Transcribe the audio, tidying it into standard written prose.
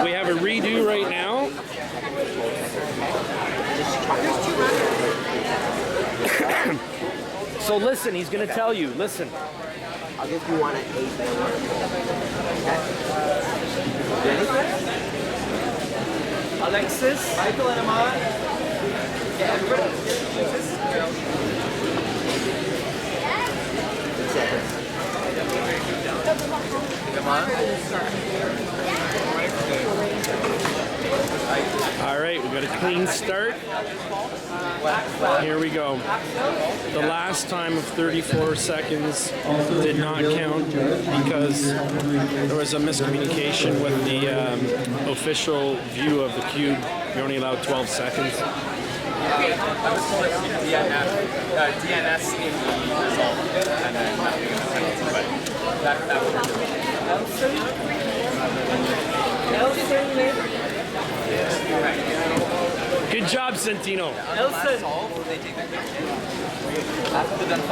We have a redo right now. So listen, he's going to tell you. Listen. I'll give you one at 8. Okay. Ready? Alexis. Michael and Amon. Yeah, everybody. 8 seconds. All right, we got a clean start. Here we go. The last time of 34 seconds did not count because there was a miscommunication with the official view of the cube. You're only allowed 12 seconds. I was told it's DNS in the result, and then nothing in the penalty, but that worked. Good job, Centino. Nelson.